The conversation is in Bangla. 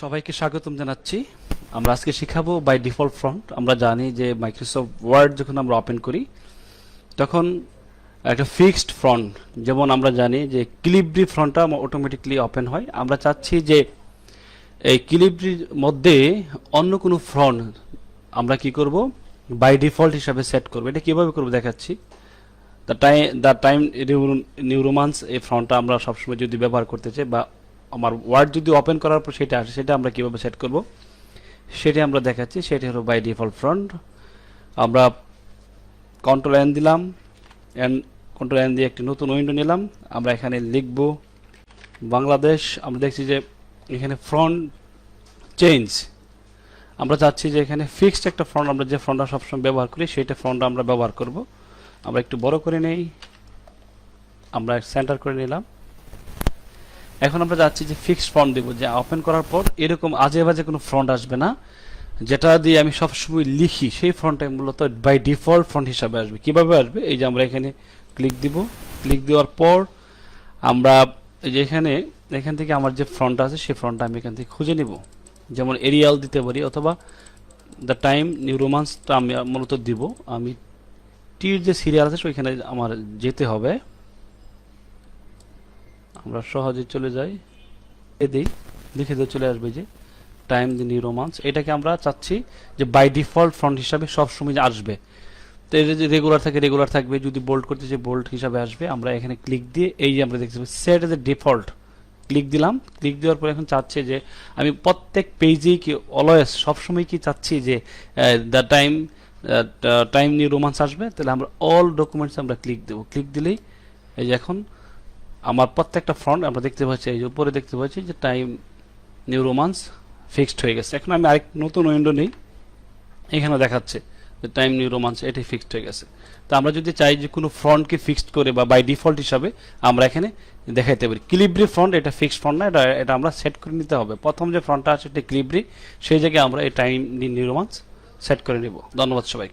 সবাইকে স্বাগতম জানাচ্ছি। আমরা আজকে শিখাবো বাই ডিফল্ট ফন্ট। আমরা জানি যে মাইক্রোসফট ওয়ার্ড যখন আমরা ওপেন করি তখন একটা ফিক্সড ফন্ট, যেমন আমরা জানি যে ক্লিব্রি ফন্টটা অটোমেটিকলি ওপেন হয়। আমরা চাচ্ছি যে এই ক্লিব্রির মধ্যে অন্য কোনো ফন্ট আমরা কি করব, বাই ডিফল্ট হিসাবে সেট করব। এটা কিভাবে করব দেখাচ্ছি। দ্য টাইম নিউ রোমান্স এই ফন্টটা আমরা সবসময় যদি ব্যবহার করতে চাই, বা আমার ওয়ার্ড যদি ওপেন করার পর সেটা আসে, সেটা আমরা কিভাবে সেট করব সেটা আমরা দেখাচ্ছি। সেটা হলো বাই ডিফল্ট ফন্ট। আমরা কন্ট্রোল এন দিলাম, কন্ট্রোল এন দিয়ে একটি নতুন উইন্ডো নিলাম। আমরা এখানে লিখব বাংলাদেশ। আমরা দেখছি যে এখানে ফন্ট চেঞ্জ, আমরা চাচ্ছি যে এখানে ফিক্সড একটা ফন্ট, আমরা যে ফন্টটা সবসময় ব্যবহার করি সেটা ফন্ট আমরা ব্যবহার করব। আমরা একটু বড় করে নেই, আমরা সেন্টার করে নিলাম। এখন আমরা যাচ্ছি যে ফিক্সড ফন্ট দেব, যে ওপেন করার পর এরকম আজে বাজে কোনো ফন্ট আসবে না, যেটা দিয়ে আমি সবসময় লিখি সেই ফন্টটা মূলত বাই ডিফল্ট ফন্ট হিসাবে আসবে। কিভাবে আসবে, এই যে আমরা এখানে ক্লিক দিব। ক্লিক দেওয়ার পর আমরা এই যে এখান থেকে আমার যে ফন্টটা আছে সেই ফন্টটা আমি এখান থেকে খুঁজে নিব। যেমন এরিয়াল দিতে পারি, অথবা দ্য টাইম নিউ রোমান্সটা আমি মূলত দিব। আমি টির যে সিরিয়াল আছে ওইখানে আমার যেতে হবে। আমরা সহজে চলে যাই, লিখে দিয়ে চলে আসবে যে টাইম দি নিউ রোমান্স। এটাকে আমরা চাচ্ছি যে বাই ডিফল্ট ফন্ট হিসাবে সবসময় আসবে। তো এটা যে রেগুলার থাকে রেগুলার থাকবে, যদি বোল্ড করতে চাই বোল্ড হিসাবে আসবে। আমরা এখানে ক্লিক দিয়ে এই যে আমরা দেখতে পাচ্ছি set as a default, click দিলাম। ক্লিক দেওয়ার পর এখন চাচ্ছে যে আমি প্রত্যেক পেজেই কি অলওয়েজ সবসময় কি চাচ্ছি যে দ্য টাইম নিউ রোমান্স আসবে। তাহলে আমরা অল ডকুমেন্টস আমরা ক্লিক দেবো। ক্লিক দিলেই এই যে এখন আমার প্রত্যেকটা ফন্ট আমরা দেখতে পাচ্ছি, এই যে উপরে দেখতে পাচ্ছি যে টাইম নিউ রোমান্স ফিক্সড হয়ে গেছে। এখন আমি আরেক নতুন উইন্ডো নিই, এখানে দেখাচ্ছে যে টাইম নিউ রোমান্স এটি ফিক্সড হয়ে গেছে। তো আমরা যদি চাই যে কোনো ফন্টকে ফিক্সড করে বা বাই ডিফল্ট হিসাবে আমরা এখানে দেখাইতে পারি। ক্লিব্রি ফন্ট এটা ফিক্সড ফন্ট না, এটা আমরা সেট করে নিতে হবে। প্রথম যে ফন্টটা আছে এটা ক্লিব্রি, সেই জায়গায় আমরা এই টাইম নিউ রোমান্স সেট করে নিব। ধন্যবাদ সবাইকে।